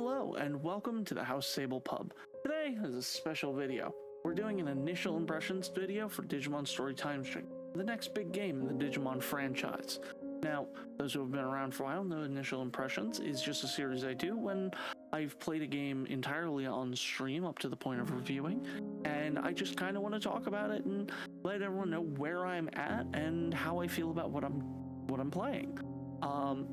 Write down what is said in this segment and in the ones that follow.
Hello and welcome to the House Sable Pub. Today is a special video. We're doing an initial impressions video for Digimon Story Time Stranger, the next big game in the Digimon franchise. Now, those who have been around for a while know Initial Impressions is just a series I do when I've played a game entirely on stream up to the point of reviewing, and I just kind of want to talk about it and let everyone know where I'm at and how I feel about what I'm playing.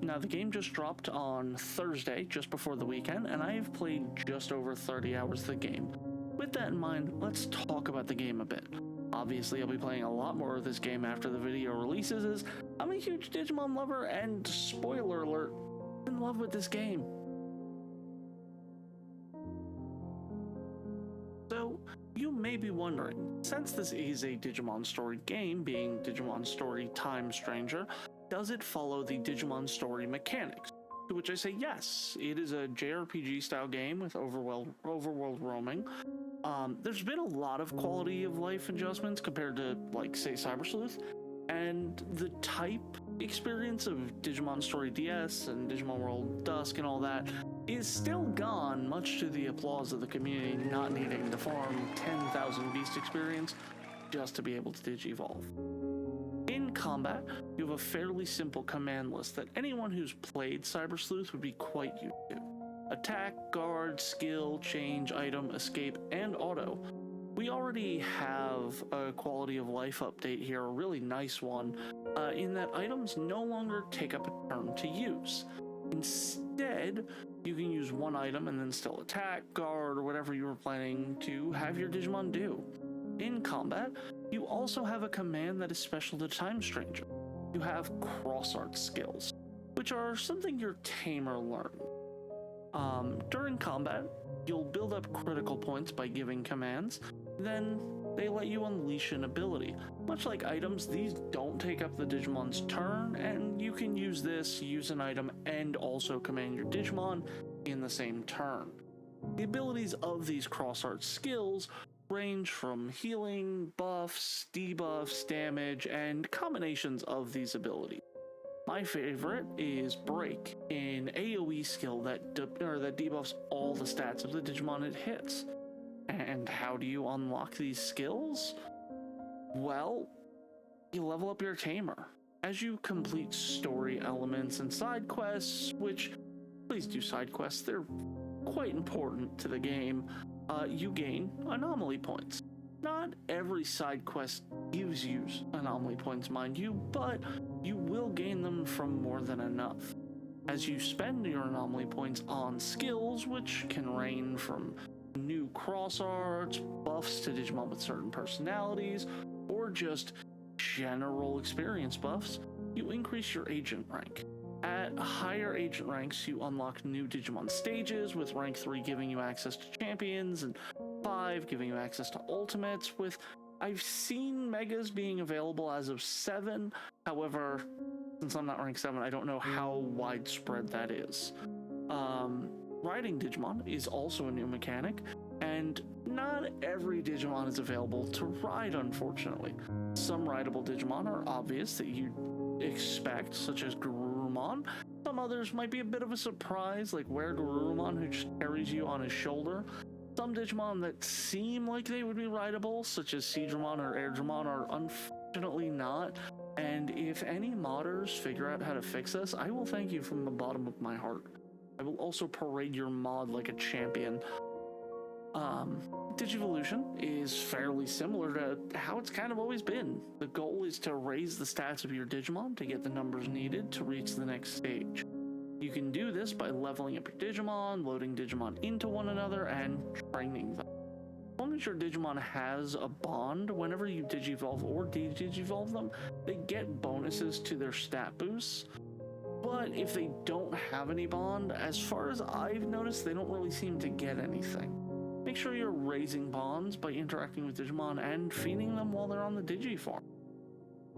Now the game just dropped on Thursday, just before the weekend, and I have played just over 30 hours of the game. With that in mind, let's talk about the game a bit. Obviously, I'll be playing a lot more of this game after the video releases, as I'm a huge Digimon lover, and spoiler alert, I'm in love with this game. So, you may be wondering, since this is a Digimon Story game, being Digimon Story Time Stranger, does it follow the Digimon Story mechanics? To which I say yes, it is a JRPG style game with overworld roaming. There's been a lot of quality of life adjustments compared to, like, say, Cyber Sleuth, and the type experience of Digimon Story DS and Digimon World Dusk and all that is still gone, much to the applause of the community not needing to farm 10,000 beast experience just to be able to Digivolve. In combat, you have a fairly simple command list that anyone who's played Cyber Sleuth would be quite used to. Attack, guard, skill, change, item, escape, and auto. We already have a quality of life update here, a really nice one, in that items no longer take up a turn to use. Instead, you can use one item and then still attack, guard, or whatever you were planning to have your Digimon do. In combat, you also have a command that is special to Time Stranger. You have cross art skills, which are something your tamer learns. During combat, you'll build up critical points by giving commands, then they let you unleash an ability. Much like items, these don't take up the Digimon's turn, and you can use an item, and also command your Digimon in the same turn. The abilities of these cross art skills range from healing, buffs, debuffs, damage, and combinations of these abilities. My favorite is Break, an AoE skill that debuffs all the stats of the Digimon it hits. And how do you unlock these skills? Well, you level up your tamer. As you complete story elements and side quests, which, please do side quests, they're quite important to the game, you gain anomaly points. Not every side quest gives you anomaly points, mind you, but you will gain them from more than enough. As you spend your anomaly points on skills, which can range from new cross arts, buffs to Digimon with certain personalities, or just general experience buffs, you increase your agent rank. At higher agent ranks, you unlock new Digimon stages, with rank 3 giving you access to champions, and 5 giving you access to ultimates, with I've seen megas being available as of 7, however, since I'm not rank 7, I don't know how widespread that is. Riding Digimon is also a new mechanic, and not every Digimon is available to ride, unfortunately. Some rideable Digimon are obvious that you expect, such as Garurumon. Some others might be a bit of a surprise, like Garurumon, who just carries you on his shoulder. Some Digimon that seem like they would be rideable, such as Seedramon or Airdramon, are unfortunately not. And if any modders figure out how to fix this, I will thank you from the bottom of my heart. I will also parade your mod like a champion. Digivolution is fairly similar to how it's kind of always been. The goal is to raise the stats of your Digimon to get the numbers needed to reach the next stage. You can do this by leveling up your Digimon, loading Digimon into one another, and training them. As long as your Digimon has a bond, whenever you Digivolve or de-Digivolve them, they get bonuses to their stat boosts. But if they don't have any bond, as far as I've noticed, they don't really seem to get anything. Make sure you're raising bonds by interacting with Digimon and feeding them while they're on the Digifarm.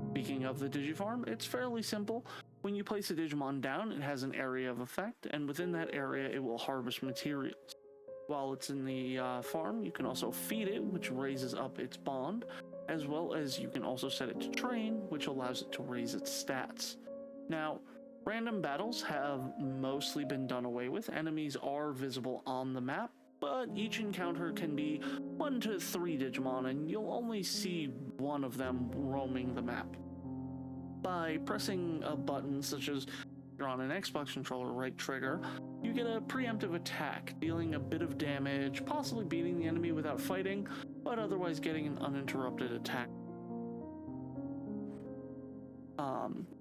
Speaking of the Digifarm, it's fairly simple. When you place a Digimon down, it has an area of effect, and within that area it will harvest materials. While it's in the farm, you can also feed it, which raises up its bond, as well as you can also set it to train, which allows it to raise its stats. Now, Random battles have mostly been done away with. Enemies are visible on the map, but each encounter can be 1 to 3 Digimon, and you'll only see one of them roaming the map. By pressing a button, such as you're on an Xbox controller, right trigger, you get a preemptive attack, dealing a bit of damage, possibly beating the enemy without fighting, but otherwise getting an uninterrupted attack.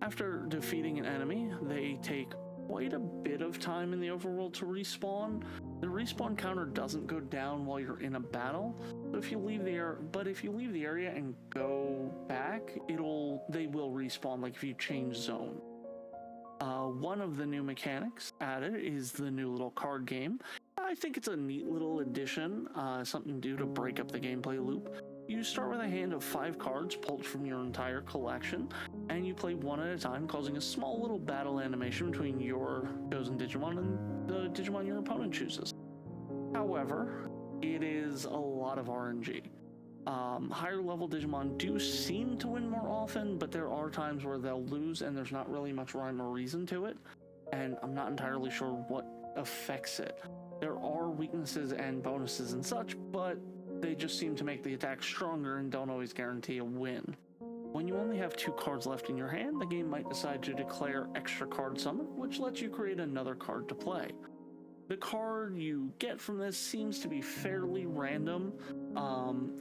After defeating an enemy, they take quite a bit of time in the overworld to respawn. The respawn counter doesn't go down while you're in a battle, but if you leave the area and go back, they will respawn, like if you change zone. One of the new mechanics added is the new little card game. I think it's a neat little addition, something to do to break up the gameplay loop. You start with a hand of 5 cards pulled from your entire collection, and you play one at a time, causing a small little battle animation between your chosen Digimon and the Digimon your opponent chooses. However, it is a lot of RNG. Higher level Digimon do seem to win more often, but there are times where they'll lose and there's not really much rhyme or reason to it, and I'm not entirely sure what affects it. There are weaknesses and bonuses and such, but they just seem to make the attack stronger and don't always guarantee a win. When you only have 2 cards left in your hand, the game might decide to declare extra card summon, which lets you create another card to play. The card you get from this seems to be fairly random.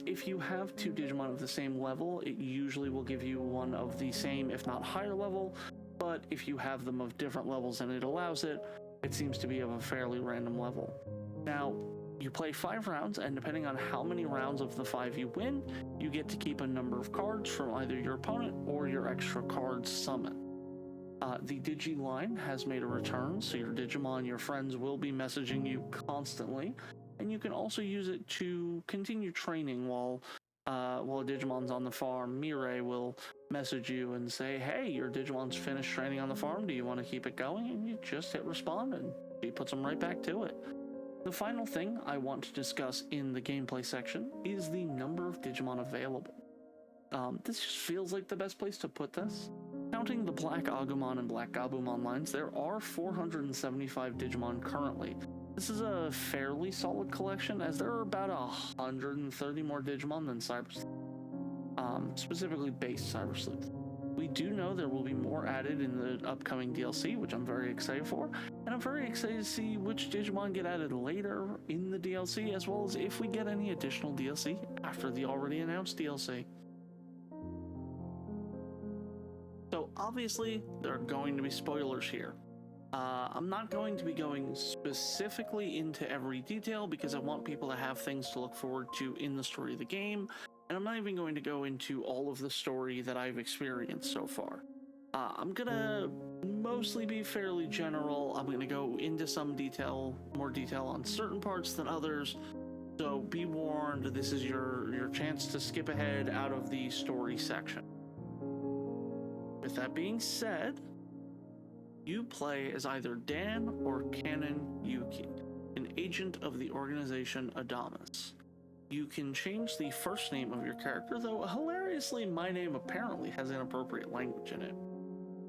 If you have 2 Digimon of the same level, it usually will give you one of the same, if not higher level, but if you have them of different levels and it allows it, it seems to be of a fairly random level. Now, you play 5 rounds, and depending on how many rounds of the 5 you win, you get to keep a number of cards from either your opponent or your extra cards summon. The Digi line has made a return, so your Digimon, your friends, will be messaging you constantly, and you can also use it to continue training while Digimon's on the farm. Mirai will message you and say, hey, your Digimon's finished training on the farm, do you want to keep it going? And you just hit respond, and she puts them right back to it. The final thing I want to discuss in the gameplay section is the number of Digimon available. This just feels like the best place to put this. Counting the Black Agumon and Black Gabumon lines, there are 475 Digimon currently. This is a fairly solid collection, as there are about 130 more Digimon than Cyber Sleuth, specifically base Cyber Sleuth. We do know there will be more added in the upcoming DLC, which I'm very excited for, and I'm very excited to see which Digimon get added later in the DLC, as well as if we get any additional DLC after the already announced DLC. So obviously, there are going to be spoilers here. I'm not going to be going specifically into every detail because I want people to have things to look forward to in the story of the game, and I'm not even going to go into all of the story that I've experienced so far. I'm gonna mostly be fairly general. I'm gonna go into more detail on certain parts than others, so be warned, this is your chance to skip ahead out of the story section. With that being said, you play as either Dan or Canon Yuki, an agent of the organization Adamas. You can change the first name of your character, though hilariously my name apparently has inappropriate language in it.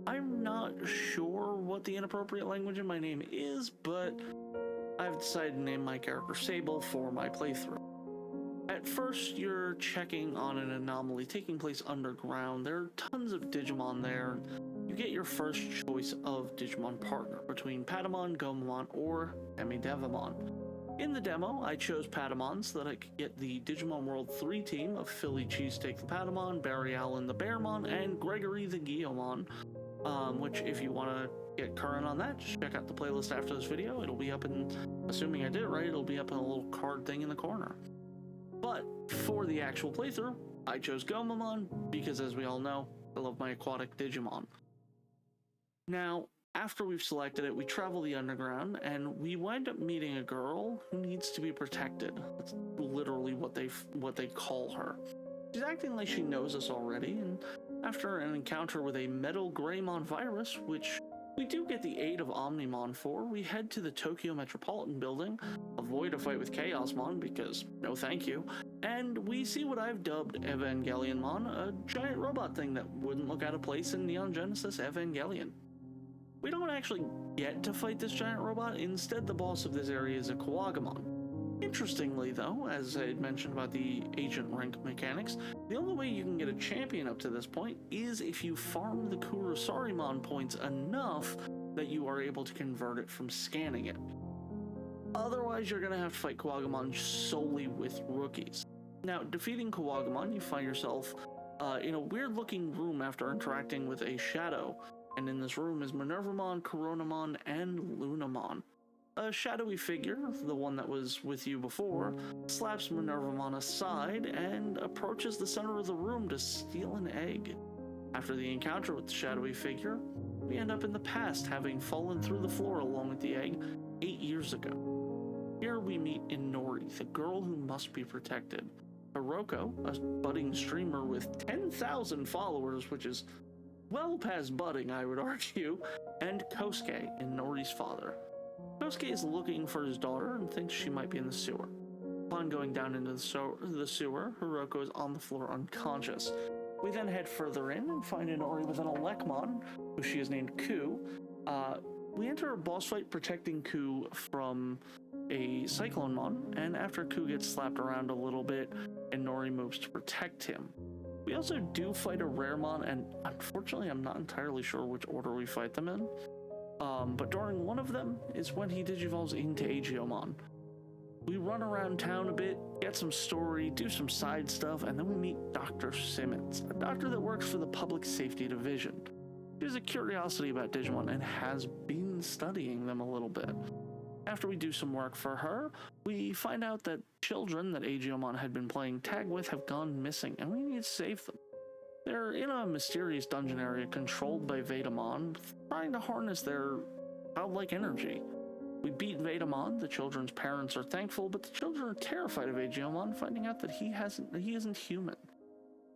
I'm not sure what the inappropriate language in my name is, but I've decided to name my character Sable for my playthrough. At first, you're checking on an anomaly taking place underground. There are tons of Digimon there. You get your first choice of Digimon partner between Patamon, Gomamon, or Demidevimon. In the demo, I chose Patamon so that I could get the Digimon World 3 team of Philly Cheesesteak the Patamon, Barry Allen the Bearmon, and Gregory the Guillaumon, which if you want to get current on that, just check out the playlist after this video. It'll be up in, assuming I did it right, it'll be up in a little card thing in the corner. But for the actual playthrough, I chose Gomamon because, as we all know, I love my aquatic Digimon. Now, after we've selected it, we travel the underground, and we wind up meeting a girl who needs to be protected. That's literally what they call her. She's acting like she knows us already, and after an encounter with a Metal Greymon virus, which we do get the aid of Omnimon for, we head to the Tokyo Metropolitan Building, avoid a fight with Chaosmon because no thank you, and we see what I've dubbed Evangelionmon, a giant robot thing that wouldn't look out of place in Neon Genesis Evangelion. We don't actually get to fight this giant robot. Instead, the boss of this area is a Kuwagamon. Interestingly, though, as I had mentioned about the agent rank mechanics, the only way you can get a champion up to this point is if you farm the Kurosarimon points enough that you are able to convert it from scanning it. Otherwise, you're going to have to fight Kuwagamon solely with rookies. Now, defeating Kuwagamon, you find yourself in a weird-looking room after interacting with a shadow, and in this room is Minervamon, Coronamon, and Lunamon. A shadowy figure, the one that was with you before, slaps Minervamon aside and approaches the center of the room to steal an egg. After the encounter with the shadowy figure, we end up in the past, having fallen through the floor along with the egg 8 years ago. Here we meet Inori, the girl who must be protected. Hiroko, a budding streamer with 10,000 followers, which is well past budding, I would argue, and Kosuke, Inori's father. Kosuke is looking for his daughter and thinks she might be in the sewer. Upon going down into the sewer, Hiroko is on the floor unconscious. We then head further in and find Inori with an Elecmon, who she has named Ku. We enter a boss fight protecting Ku from a Cyclonemon, and after Ku gets slapped around a little bit, Inori moves to protect him. We also do fight a Raremon, and unfortunately I'm not entirely sure which order we fight them in. But during one of them is when he digivolves into Agiomon. We run around town a bit, get some story, do some side stuff, and then we meet Dr. Simmons, a doctor that works for the Public Safety Division. She has a curiosity about Digimon and has been studying them a little bit. After we do some work for her, we find out that children that Agiomon had been playing tag with have gone missing, and we need to save them. They're in a mysterious dungeon area controlled by Vetamon, trying to harness their childlike energy. We beat Vetamon, the children's parents are thankful, but the children are terrified of Agiomon, finding out that he isn't human.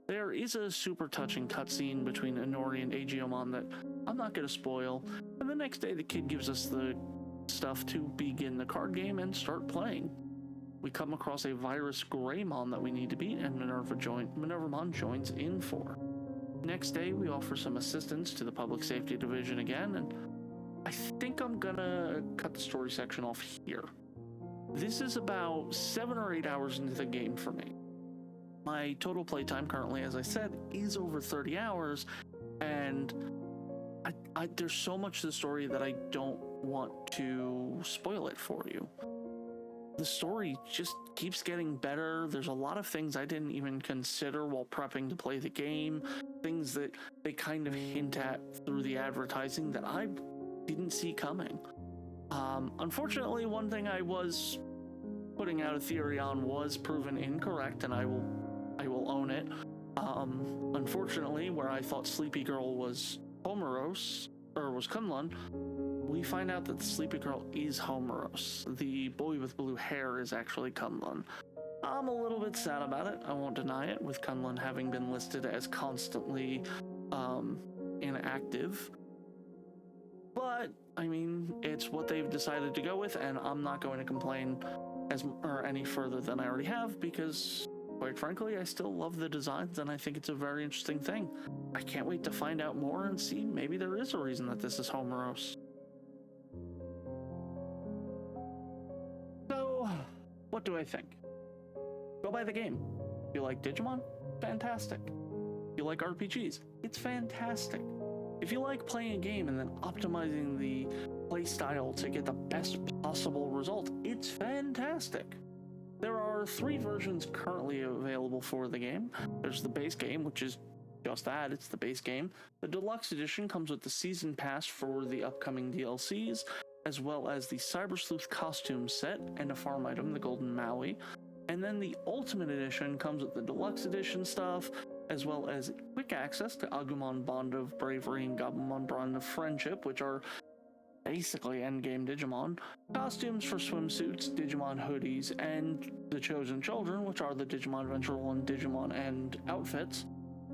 There is a super touching cutscene between Inori and Agiomon that I'm not going to spoil, and the next day the kid gives us the stuff to begin the card game and start playing. We come across a virus Greymon that we need to beat, and Minervamon joins in for. Next day, we offer some assistance to the Public Safety Division again, and I think I'm gonna cut the story section off here. This is about 7 or 8 hours into the game for me. My total playtime currently, as I said, is over 30 hours, and there's so much to the story that I don't want to spoil it for you. The story just keeps getting better. There's a lot of things I didn't even consider while prepping to play the game, things that they kind of hint at through the advertising that I didn't see coming. Unfortunately, one thing I was putting out a theory on was proven incorrect, and I will own it. Unfortunately, where I thought Sleepy Girl was Homeros, or was Kunlun, we find out that the Sleepy Girl is Homeros. The boy with blue hair is actually Kunlun. I'm a little bit sad about it, I won't deny it, with Kunlun having been listed as constantly inactive. But, I mean, it's what they've decided to go with, and I'm not going to complain any further than I already have, because, quite frankly, I still love the designs, and I think it's a very interesting thing. I can't wait to find out more and see maybe there is a reason that this is Homeros. So, what do I think? Go buy the game. If you like Digimon? Fantastic. If you like RPGs? It's fantastic. If you like playing a game and then optimizing the playstyle to get the best possible result, it's fantastic. There are 3 versions currently available for the game. There's the base game, which is just that, it's the base game. The deluxe edition comes with the season pass for the upcoming DLCs, as well as the Cyber Sleuth costume set and a farm item, the Golden Maui. And then the Ultimate Edition comes with the deluxe edition stuff, as well as quick access to Agumon Bond of Bravery and Gabumon Bond of Friendship, which are basically endgame Digimon, costumes for swimsuits, Digimon hoodies, and the Chosen Children, which are the Digimon Adventure 1 Digimon and outfits,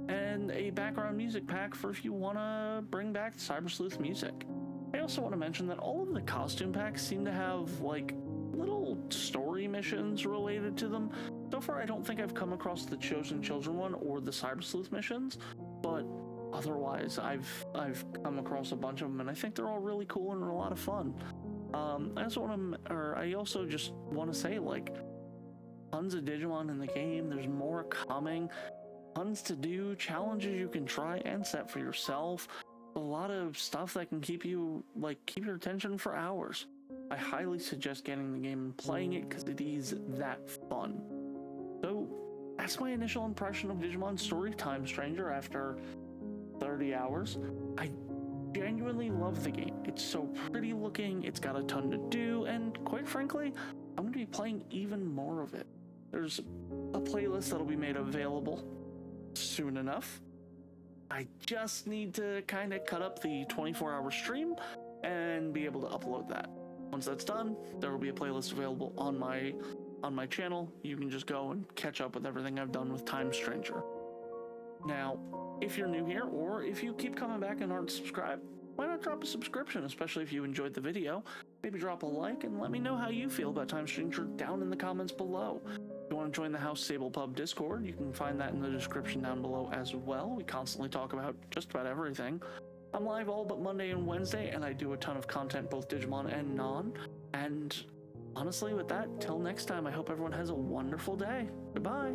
and a background music pack for if you want to bring back the Cyber Sleuth music. I also want to mention that all of the costume packs seem to have, like, little story missions related to them. So far, I don't think I've come across the Chosen Children one or the Cyber Sleuth missions, but otherwise, I've come across a bunch of them, and I think they're all really cool and a lot of fun. I also just want to say, like, tons of Digimon in the game. There's more coming. Tons to do, challenges you can try and set for yourself. A lot of stuff that can keep your attention for hours. I highly suggest getting the game and playing it because it is that fun. So that's my initial impression of Digimon Story Time Stranger after 30 hours. I genuinely love the game. It's so pretty looking, it's got a ton to do, and quite frankly, I'm going to be playing even more of it. There's a playlist that'll be made available soon enough. I just need to kind of cut up the 24-hour stream and be able to upload that. Once that's done, there will be a playlist available on my channel. You can just go and catch up with everything I've done with Time Stranger. Now, if you're new here, or if you keep coming back and aren't subscribed, why not drop a subscription, especially if you enjoyed the video? Maybe drop a like and let me know how you feel about Time Stranger down in the comments below. If you want to join the House Sable Pub Discord, you can find that in the description down below as well. We constantly talk about just about everything. I'm live all but Monday and Wednesday, and I do a ton of content, both Digimon and non. And honestly, with that, till next time, I hope everyone has a wonderful day. Goodbye.